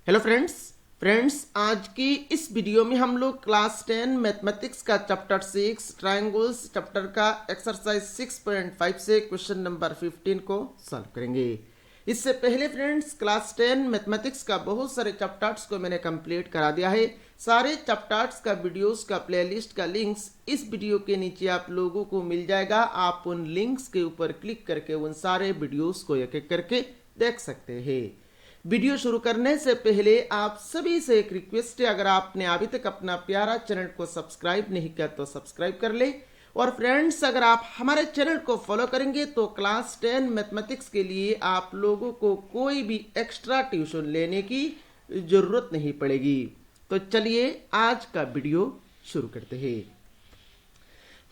Hello friends आज की इस वीडियो में हम लोग क्लास 10 मैथमेटिक्स का चैप्टर 6 ट्रायंगल्स चैप्टर का एक्सरसाइज 6.5 से क्वेश्चन नंबर 15 को सॉल्व करेंगे। इससे पहले फ्रेंड्स क्लास 10 मैथमेटिक्स का बहुत सारे चैप्टर्स को मैंने कंप्लीट करा दिया है। सारे चैप्टर्स का वीडियोस का प्लेलिस्ट का लिंक्स इस वीडियो के नीचे आप लोगों को मिल जाएगा। आप उन लिंक्स के ऊपर क्लिक करके उन सारे वीडियोस को एक एक करके देख सकते हैं। वीडियो शुरू करने से पहले आप सभी से एक रिक्वेस्ट है, अगर आपने अभी तक अपना प्यारा चैनल को सब्सक्राइब नहीं किया तो सब्सक्राइब कर ले। और फ्रेंड्स अगर आप हमारे चैनल को फॉलो करेंगे तो क्लास 10 मैथमेटिक्स के लिए आप लोगों को कोई भी एक्स्ट्रा ट्यूशन लेने की जरूरत नहीं पड़ेगी। तो चलिए आज का वीडियो शुरू करते हैं।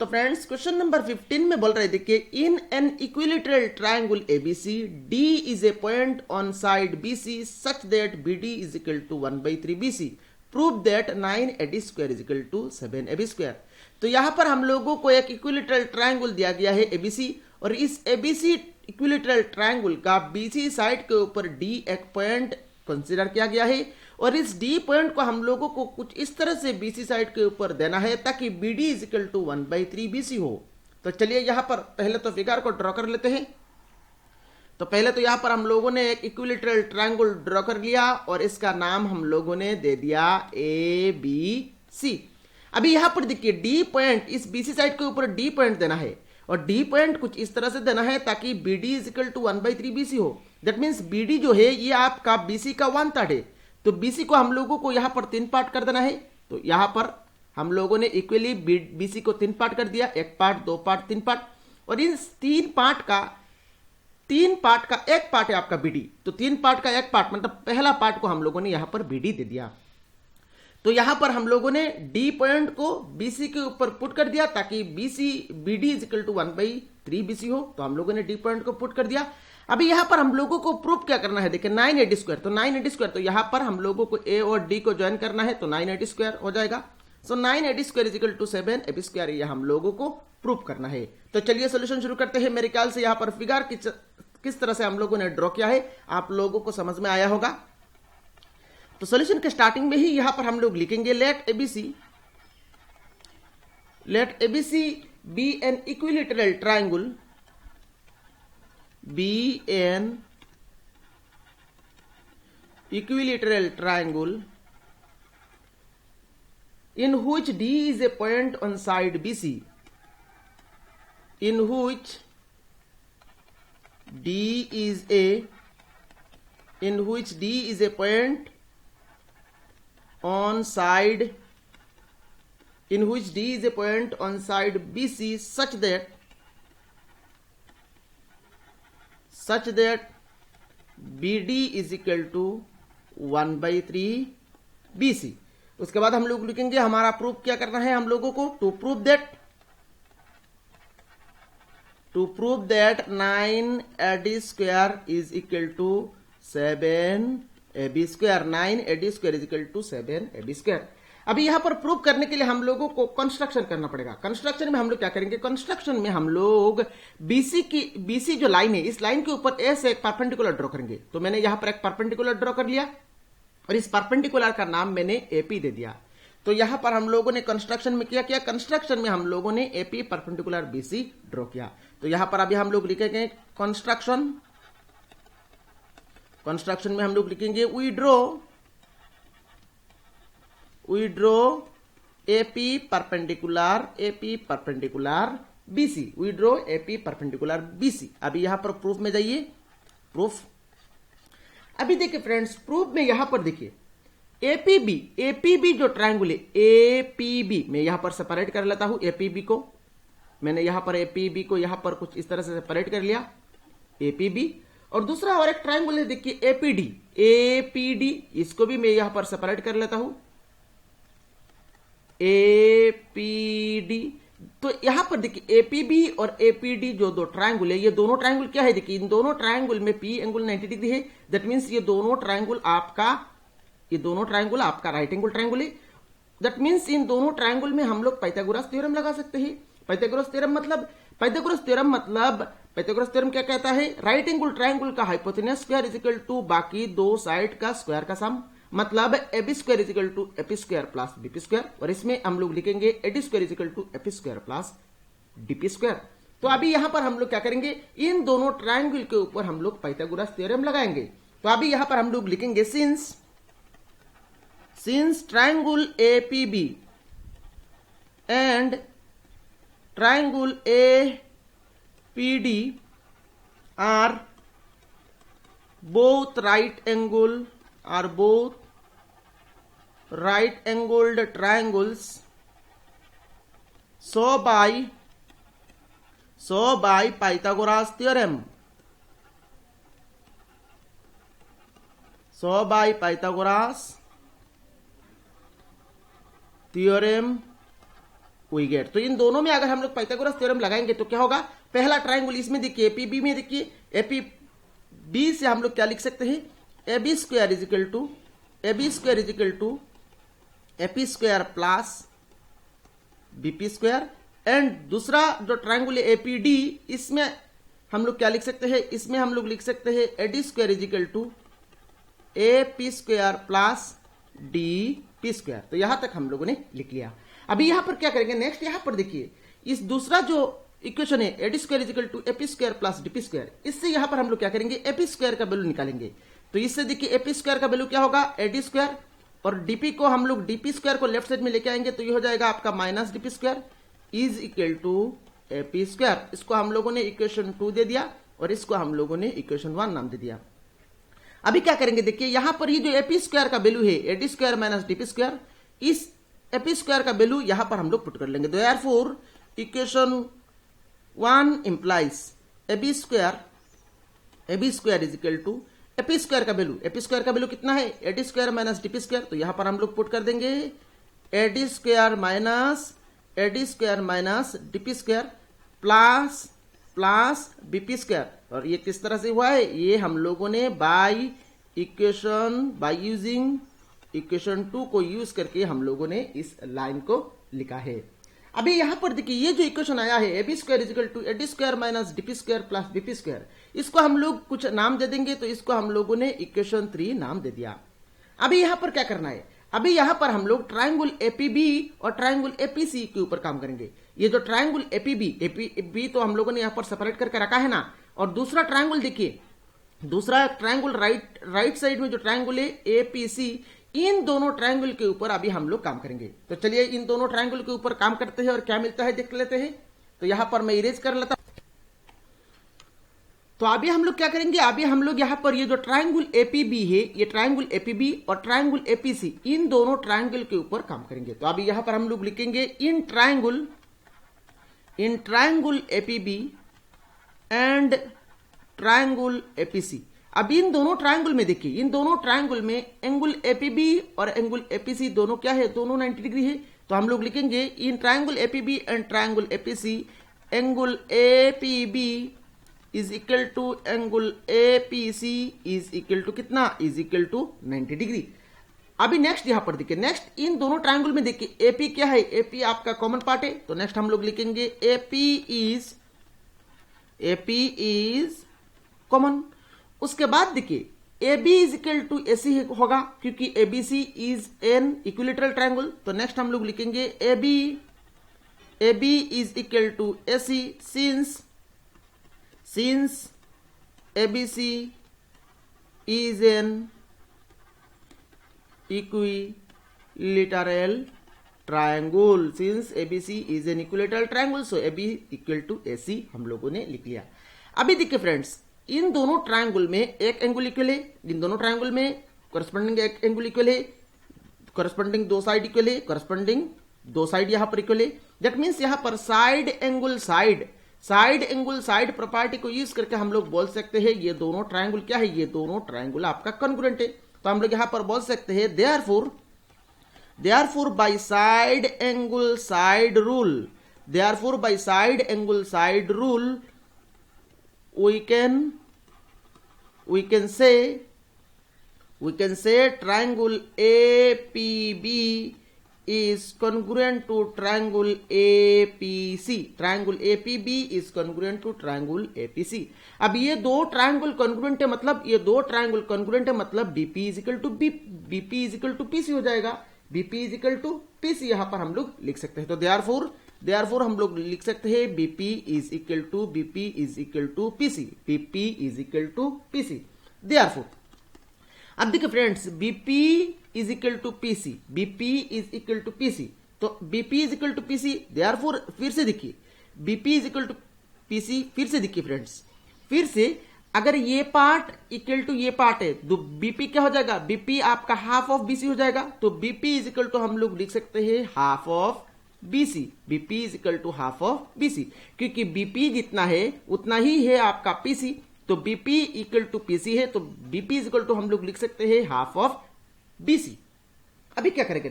तो फ्रेंड्स क्वेश्चन नंबर 15 में बोल रहे देखिए, in an equilateral triangle ABC D is a point on side BC such that BD is equal to 1/3 BC, prove that 9ab square is equal to 7ab square. तो यहां पर हम लोगों को एक इक्विलेटरल ट्रायंगल दिया गया है एबीसी, और इस एबीसी इक्विलेटरल ट्रायंगल का बीसी साइड के ऊपर डी एक पॉइंट कंसीडर किया गया है, और इस डी पॉइंट को हम लोगों को कुछ इस तरह से बीसी साइड के ऊपर देना है ताकि BD is equal to 1/3 BC हो। तो चलिए यहां पर पहले तो फिगर को ड्रॉ कर लेते हैं। तो पहले तो यहां पर हम लोगों ने एक इक्विलेटरल ट्रायंगल ड्रॉ कर लिया और इसका नाम हम लोगों ने दे दिया ए बी सी। अभी यहां पर देखिए डी पॉइंट, इस बीसी साइड के ऊपर डी पॉइंट देना है, और डी पॉइंट कुछ इस तरह से देना है ताकि BD is equal to 1/3 BC हो। दैट मीन्स बीडी जो है ये आपका बीसी का 1/3 है। तो बीसी को हम लोगों को यहां पर 3 पार्ट कर देना है। तो यहां पर हम लोगों ने इक्वली बीसी को 3 पार्ट कर दिया, 1 पार्ट 2 पार्ट 3 पार्ट, और इन 3 पार्ट का एक पार्ट है आपका बीडी। तो 3 पार्ट का एक पार्ट मतलब पहला पार्ट को हम लोगों ने यहां पर बीडी दे दिया। तो यहां पर हम लोगों ने डी पॉइंट को बीसी के ऊपर पुट कर दिया ताकि BD is equal to 1/3 BC हो। तो हम लोगों ने डी पॉइंट को पुट कर दिया। अभी यहां पर हम लोगों को प्रूफ क्या करना है, देखिए 9ab स्क्वायर। तो 9ab स्क्वायर, तो यहां पर हम लोगों को ए और डी को ज्वाइन करना है, तो 9ab स्क्वायर हो जाएगा। So 9ab square is equal to 7ab square, ये हम लोगों को प्रूफ करना है। तो चलिए सोल्यूशन शुरू करते हैं। मेरे ख्याल से यहां पर फिगर किस तरह से हम लोगों ने ड्रॉ किया है आप लोगों को समझ में आया होगा। तो सोल्यूशन के स्टार्टिंग में ही यहां पर हम लोग लिखेंगे let ABC be an equilateral triangle, be an equilateral triangle in which D is a point on side BC, in which D is a point on side BC such that BD is equal to 1/3 BC। उसके बाद हम लोग लिखेंगे हमारा proof क्या करना है हम लोगों को, to prove that 9ad square is equal to 7ab square, 9ad square is equal to 7ab square. अभी यहां पर प्रूव करने के लिए हम लोगों को कंस्ट्रक्शन करना पड़ेगा। कंस्ट्रक्शन में हम लोग क्या करेंगे, कंस्ट्रक्शन में हम लोग बीसी जो लाइन है इस लाइन के ऊपर ए से एक परपेंडिकुलर ड्रॉ करेंगे। तो मैंने यहां पर एक परपेंडिकुलर ड्रॉ कर लिया और इस परपेंडिकुलर का नाम मैंने एपी दे दिया। तो यहां पर हम लोगों ने कंस्ट्रक्शन में क्या किया, कंस्ट्रक्शन में हम लोगों ने एपी परपेंडिकुलर बीसी ड्रॉ किया। तो यहां पर अभी हम लोग लिखेंगे कंस्ट्रक्शन में हम लोग लिखेंगे we draw AP perpendicular BC, we draw AP perpendicular BC। अभी यहां पर प्रूफ में जाइए, प्रूफ। अभी देखिए फ्रेंड्स प्रूफ में यहां पर देखिए APB जो ट्रायंगल है APB मैं यहां पर सेपरेट कर लेता हूं। APB को मैंने यहां पर APB को यहां पर कुछ इस तरह से सेपरेट कर लिया APB। और दूसरा और एक ट्रायंगल है देखिए APD, इसको भी मैं यहां पर सेपरेट कर लेता हूं APD। तो यहां पर देखिए APB और APD जो दो ट्रायंगल है, ये दोनों ट्रायंगल क्या है, देखिए इन दोनों ट्रायंगल में P एंगल 90 डिग्री है। दैट मींस ये दोनों ट्रायंगल आपका राइट एंगल ट्रायंगल है। दैट मींस इन दोनों ट्रायंगल में हम लोग पाइथागोरस थ्योरम लगा सकते हैं। पाइथागोरस थ्योरम क्या कहता है, राइट एंगल ट्रायंगल का hypotenuse square is equal to बाकी दो साइड का स्क्वायर का सम। मतलब A B square is equal to A P square plus B P square, और इसमें हम लोग लिखेंगे A D square is equal to A P square plus D P square. तो अभी यहां पर हम लोग क्या करेंगे, इन दोनों ट्रायंगल के ऊपर हम लोग पाइथागोरस थ्योरम लगाएंगे। तो अभी यहां पर हम लोग लिखेंगे since triangle A P B and triangle A P D are both right angled triangles, so by Pythagoras theorem, we get। तो इन दोनों में अगर हम लोग पाइथागोरस थ्योरम लगाएंगे तो क्या होगा, पहला ट्रायंगल इसमें देखिए एपीबी में, देखिए एपी बी से हम लोग क्या लिख सकते हैं, A B square is equal to A P square plus B P square. And दूसरा जो ट्रायंगल है एपीडी, इसमें हम लोग क्या लिख सकते हैं, इसमें हम लोग लिख सकते हैं A D square is equal to A P square plus D P square. तो यहां तक हम लोगों ने लिख लिया। अभी यहां पर क्या करेंगे, नेक्स्ट यहां पर देखिए इस दूसरा जो इक्वेशन है A D square is equal to A P square plus D P square, इससे यहां पर हम लोग क्या करेंगे, ए पी स्क्वायर का वैल्यू निकालेंगे। तो इससे देखिए ए पी स्क्वायर का वैल्यू क्या होगा, ए डी स्क्वायर, और डीपी को हम लोग डीपी स्क्वायर को लेफ्ट साइड में लेके आएंगे तो ये हो जाएगा आपका minus DP square is equal to A P square. इसको हम लोगों ने इक्वेशन 2 दे दिया और इसको हम लोगों ने इक्वेशन 1 नाम दे दिया। अभी क्या करेंगे, देखिए यहां पर ये जो ए पी स्क्वायर का वैल्यू है A D square minus DP square, इस ए पी स्क्वायर का वैल्यू यहां पर हम लोग पुट कर लेंगे। Therefore equation 1 implies A B square is equal to A P square का वैल्यू कितना है, A D square minus D P square. तो यहां पर हम लोग पुट कर देंगे A D square minus D P square plus B P square. और ये किस तरह से हुआ है, ये हम लोगों ने बाय यूजिंग इक्वेशन 2 को यूज करके हम लोगों ने इस लाइन को लिखा है। अभी यहां पर देखिए ये जो इक्वेशन आया है A B square is equal to A D square minus D P square plus B P square, इसको हम लोग कुछ नाम दे देंगे। तो इसको हम लोगों ने इक्वेशन 3 नाम दे दिया। अभी यहां पर क्या करना है, अभी यहां पर हम लोग ट्रायंगल एपीबी और ट्रायंगल एपीसी के ऊपर काम करेंगे। ये जो ट्रायंगल एपीबी तो हम लोगों ने यहां पर सेपरेट करके रखा है ना, और दूसरा ट्रायंगल देखिए, दूसरा ट्रायंगल राइट साइड में जो ट्रायंगल है एपीसी, इन दोनों ट्रायंगल के ऊपर अभी हम लोग काम करेंगे। तो चलिए इन दोनों ट्रायंगल के ऊपर काम करते हैं और क्या मिलता है देख लेते हैं। तो यहां पर मैं इरेज कर लेता हूं। तो अभी हम लोग क्या करेंगे, अभी हम लोग यहां पर ये जो ट्रायंगल एपीबी है, ये ट्रायंगल एपीबी और ट्रायंगल एपीसी, इन दोनों ट्रायंगल के ऊपर काम करेंगे। तो अभी यहां पर हम लोग लिखेंगे इन triangle APB and triangle APC. अब इन दोनों ट्रायंगल में देखिए, इन दोनों ट्रायंगल में एंगल एपीबी और एंगल एपीसी दोनों क्या है, दोनों 90 डिग्री है। तो हम लोग लिखेंगे इन triangle APB and triangle APC, angle APB is equal to angle APC is equal to कितना, इज इक्वल टू 90 डिग्री। अभी नेक्स्ट यहां पर देखिए, नेक्स्ट इन दोनों ट्रायंगल में देखिए एपी क्या है, एपी आपका कॉमन पार्ट है। तो नेक्स्ट हम लोग लिखेंगे एपी इज कॉमन। उसके बाद देखिए A B is equal to A C होगा, क्योंकि A B C is an equilateral triangle. तो नेक्स्ट हम लोग लिखेंगे A B is equal to A C since A B C is an equilateral triangle, since A B C is an equilateral triangle, so A B equal to A C हम लोगों ने लिख लिया। अभी देखिए फ्रेंड्स, इन दोनों triangle में एक एंगल इक्वल है, इन दोनों ट्रायंगल में करस्पॉन्डिंग एक एंगल इक्वल है, करस्पॉन्डिंग दो साइड इक्वल है, करस्पॉन्डिंग दो साइड यहां पर इक्वल है। दैट मींस यहां पर साइड एंगल साइड प्रॉपर्टी को यूज करके हम लोग बोल सकते हैं ये दोनों ट्रायंगल क्या है, ये दोनों ट्रायंगल आपका कॉन्ग्रुएंट है। तो हम लोग यहां पर बोल सकते हैं therefore by side angle side rule we can say triangle APB is congruent to triangle APC. Triangle APB is congruent to triangle APC. अब ये दो ट्रायंगल कॉन्ग्रुएंट है, मतलब ये दो ट्रायंगल कॉन्ग्रुएंट है, मतलब BP is equal to BP is equal to PC हो जाएगा। BP is equal to PC यहां पर हम लोग लिख सकते हैं। तो देयरफॉर हम लोग लिख सकते हैं BP is equal to PC। BP is equal to PC। Therefore अब देखिए friends, BP is equal to PC, BP is equal to PC, तो BP is equal to PC, therefore फिर से देखिए BP is equal to PC, फिर से देखिए friends, फिर से अगर ये पार्ट इक्वल टू ये पार्ट है तो BP क्या हो जाएगा, BP आपका हाफ ऑफ BC हो जाएगा। तो BP इज इक्वल टू हम लोग लिख सकते हैं half of BC। BP is equal to half of BC, क्योंकि BP जितना है उतना ही है आपका PC, तो BP इक्वल टू PC है, तो BP इज इक्वल टू हम लोग लिख सकते हैं हाफ ऑफ BC। अभी क्या करेंगे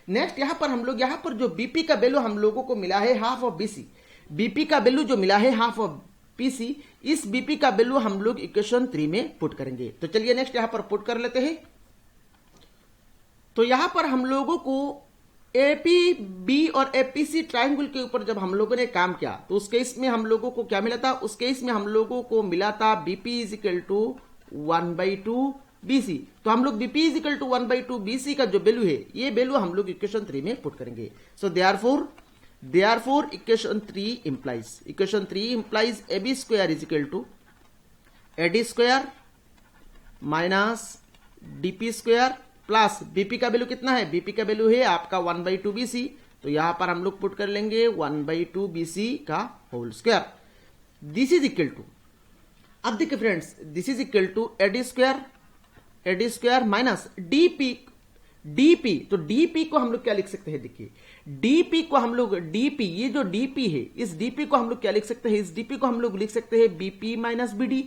नेक्स्ट यहां पर हम लोग, यहां पर जो BP का वैल्यू हम लोगों को मिला है हाफ ऑफ BC, BP का वैल्यू जो मिला है हाफ ऑफ BC, इस BP का वैल्यू हम लोग इक्वेशन 3 में पुट करेंगे। तो चलिए नेक्स्ट यहां पर पुट कर लेते हैं। तो यहां पर हम लोगों को APB और APC ट्राइंगल के ऊपर जब हम लोगों ने काम किया तो उस केस में हम लोगों को क्या मिला था, उस केस में हम लोगों को मिला था BP is equal to 1/2 BC। तो हम लोग BP is equal to 1/2 BC का जो वैल्यू है, ये वैल्यू हम लोग इक्वेशन 3 में पुट करेंगे। So therefore equation 3 implies AB square is equal to AD square minus DP square plus BP का वैल्यू कितना है, BP का वैल्यू है आपका 1/2 BC, तो यहां पर हम लोग पुट कर लेंगे 1/2 BC का whole square. This is equal to, अब देखिए friends, this is equal to AD square minus DP। तो DP को हम लोग क्या लिख सकते हैं, देखिए DP को हम लोग ये जो DP है, इस DP को हम लोग क्या लिख सकते हैं, इस DP को हम लोग लिख सकते हैं BP माइनस BD।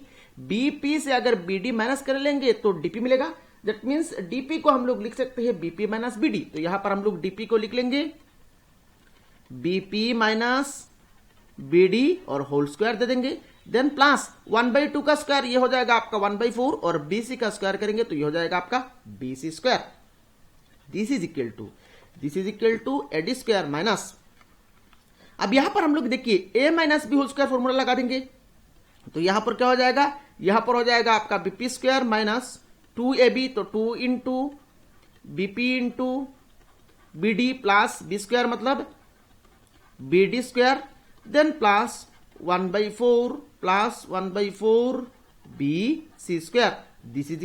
BP से अगर BD माइनस कर लेंगे तो DP मिलेगा, दैट मीन्स DP को हम लोग लिख सकते हैं BP माइनस BD। तो यहां पर हम लोग DP को लिख लेंगे BP माइनस BD और होल स्क्वायर दे देंगे, देन प्लस 1/2 का स्क्वायर ये हो जाएगा आपका 1/4 और BC का स्क्वायर करेंगे तो ये हो जाएगा आपका BC square. This is equal to AD square minus, अब यहां पर हम लोग देखिए A minus B whole square formula लगा देंगे, तो यहां पर क्या हो जाएगा, यहां पर हो जाएगा आपका BP स्क्वायर माइनस 2AB, तो 2 into BP into BD plus B square मतलब BD square, then plus 1/4 plus 1/4 BC square. This is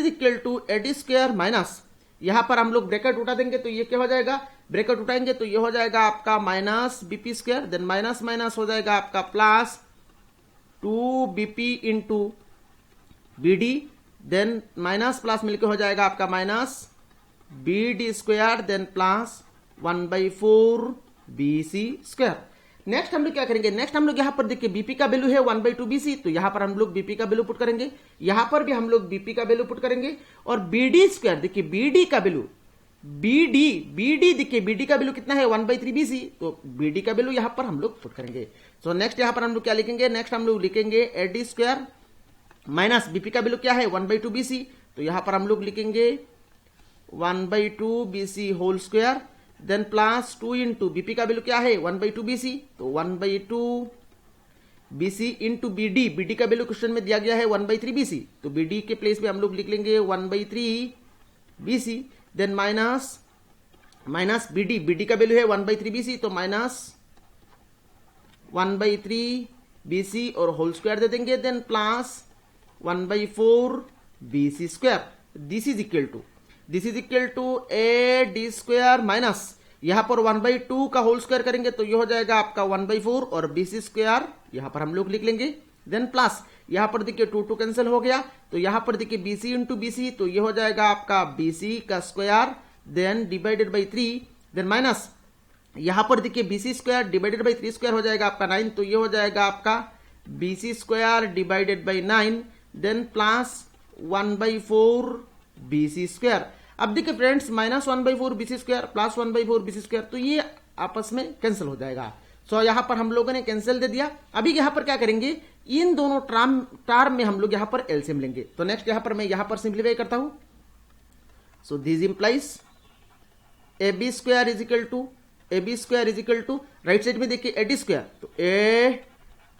equal to AD square minus, यहां पर हम लोग ब्रैकेट उठा देंगे तो ये क्या हो जाएगा, ब्रैकेट उठाएंगे तो ये हो जाएगा आपका minus BP square, then minus minus हो जाएगा आपका plus 2BP into BD, then minus plus मिलकर हो जाएगा आपका minus BD square, then plus 1/4 BC square. Next हम लोग क्या करेंगे, नेक्स्ट हम लोग यहां पर देखिए BP का वैल्यू है 1/2 BC, तो यहां पर हम लोग BP का वैल्यू पुट करेंगे, यहां पर भी हम लोग BP का वैल्यू पुट करेंगे, और BD स्क्वायर देखिए BD का वैल्यू BD देखिए BD का वैल्यू कितना है 1/3 BC, तो BD का वैल्यू यहां पर हम लोग पुट करेंगे। सो नेक्स्ट यहां पर हम लोग क्या लिखेंगे, नेक्स्ट हम लोग लिखेंगे AD स्क्वायर माइनस BP का वैल्यू क्या है 1/2 BC, तो यहां पर हम लोग लिखेंगे 1/2 BC whole square, then plus 2 into BP का वैल्यू क्या है 1/2 BC, तो 1/2 BC इंटू BD का वैल्यू क्वेश्चन में दिया गया है 1/3 BC, तो BD के प्लेस पे हम लोग लिख लेंगे 1/3 BC, देन माइनस BD का वैल्यू है 1/3 BC, तो माइनस 1/3 BC और होल स्क्वायर दे देंगे, then plus 1/4 BC square. This is equal to AD square minus, यहां पर 1/2 का होल स्क्वायर करेंगे तो ये हो जाएगा आपका 1/4 और BC स्क्वायर यहां पर हम लोग लिख लेंगे, देन प्लस यहां पर देखिए 2 कैंसिल हो गया, तो यहां पर देखिए BC इंटू BC, तो ये हो जाएगा आपका BC का square, then divided by 3, then minus यहां पर देखिए BC square divided by 3 square हो जाएगा आपका 9, तो ये हो जाएगा आपका BC square divided by 9, then plus 1/4 BC square. अब देखिए friends minus 1/4 BC square plus 1/4 BC square, तो ये आपस में कैंसिल हो जाएगा। सो यहां पर हम लोगों ने कैंसिल दे दिया। अभी यहां पर क्या करेंगे, इन दोनों टर्म में हम लोग यहां पर एलसीएम लेंगे, तो नेक्स्ट यहां पर मैं यहां पर सिंप्लीफाई करता हूं। So this implies A B square is equal to right side में देखिए ए डी स्क्वायर, तो ए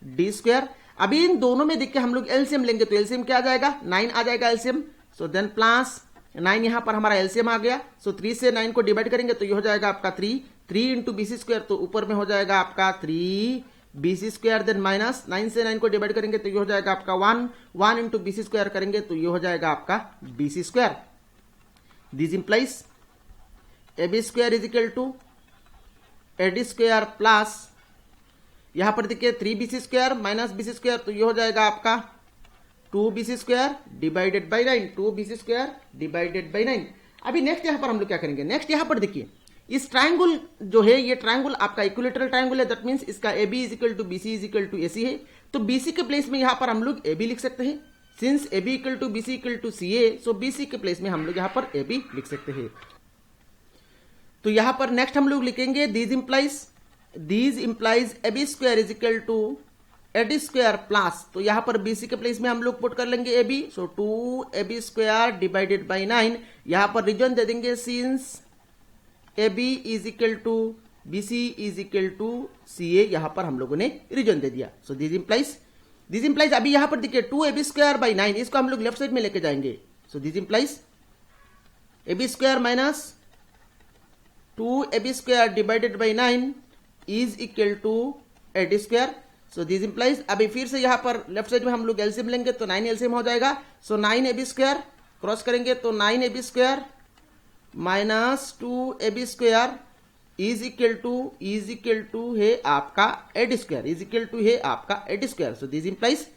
डी स्क्वायर। अभी इन दोनों में देखिए हम लोग एलसीएम लेंगे, तो एलसीएम क्या आ जाएगा, 9 आ जाएगा एलसीएम। सो देन प्लस 9 यहां पर हमारा एलसीएम आ गया। सो 3 से 9 को डिवाइड करेंगे तो ये हो जाएगा आपका 3 इंटू बीसी स्क्वायर, तो ऊपर में हो जाएगा आपका 3 बीसी स्क्वायर। देन माइनस 9 से 9 को डिवाइड करेंगे तो ये हो जाएगा आपका 1 इंटू बीसी स्क्वायर करेंगे तो ये हो जाएगा आपका BC square. This implies A B square is equal to A D square plus यहां पर देखिए 3 BC square minus BC square, तो ये हो जाएगा आपका 2 BC square divided by 9, 2 BC square divided by 9। अभी नेक्स्ट यहां पर हम लोग क्या करेंगे, नेक्स्ट यहां पर देखिए इस ट्राइंगल जो है, ये ट्राइंगल आपका इक्विलेटरल ट्राइंगल है, दैट मींस इसका A B is equal to B C is equal to A C है। तो बीसी के प्लेस में यहां पर हम लोग ए बी लिख सकते हैं, since A B equal to B C equal to C A, so BC के प्लेस में हम लोग यहां पर ए बी लिख सकते हैं। तो यहां पर नेक्स्ट हम लोग लिखेंगे these implies A B square is equal to A D square plus, तो यहां पर बीसी के प्लेस में हम लोग पुट कर लेंगे A B, so 2 A B square divided by 9। यहां पर रीजन दे देंगे since A B is equal to B C is equal to C A, यहां पर हम लोगों ने रीजन दे दिया। सो दिस इंप्लाइज अभी यहां पर देखिए 2 ए बी स्क्वायर बाई 9, इसको हम लोग लेफ्ट साइड में लेके जाएंगे। So this implies A B square minus 2 A B square divided by 9 is equal to A D square. So this implies अभी फिर से यहां पर लेफ्ट साइड में हम लोग एलसीएम लेंगे, तो 9 एलसीएम हो जाएगा। So 9 A B square cross करेंगे तो 9 A B square minus 2 A B square is equal to है आपका A D square, is equal to है आपका A D square. So this implies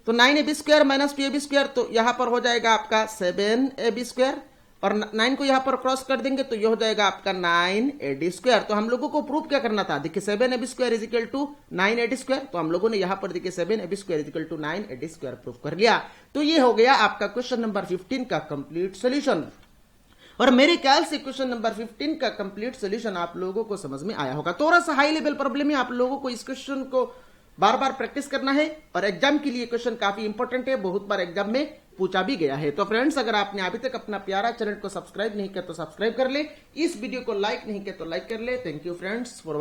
तो 9 A B square minus 2 A B square, तो यहां पर हो जाएगा आपका 7 ए बी स्क्वायर, और 9 को यहां पर क्रॉस कर देंगे तो ये हो जाएगा आपका 9 ए डी स्क्वायर। तो हम लोगों को प्रूव क्या करना था, देखिए 7 A B square is equal to 9 A D square, तो हम लोगों ने यहां पर देखिए 7 A B square is equal to 9 A D square prove कर लिया। तो ये हो गया आपका क्वेश्चन नंबर 15 का कंप्लीट सोल्यूशन। और मेरे ख्याल से क्वेश्चन नंबर 15 का कंप्लीट सोल्यूशन आप लोगों को समझ में आया होगा। थोड़ा सा हाई लेवल प्रॉब्लम है, आप लोगों को इस क्वेश्चन को बार बार प्रैक्टिस करना है, और एग्जाम के लिए क्वेश्चन काफी इंपॉर्टेंट है, बहुत बार एग्जाम में पूछा भी गया है। तो फ्रेंड्स, अगर आपने अभी तक अपना प्यारा चैनल को सब्सक्राइब नहीं किया तो सब्सक्राइब कर ले, इस वीडियो को लाइक नहीं किया तो लाइक कर ले। Thank you friends for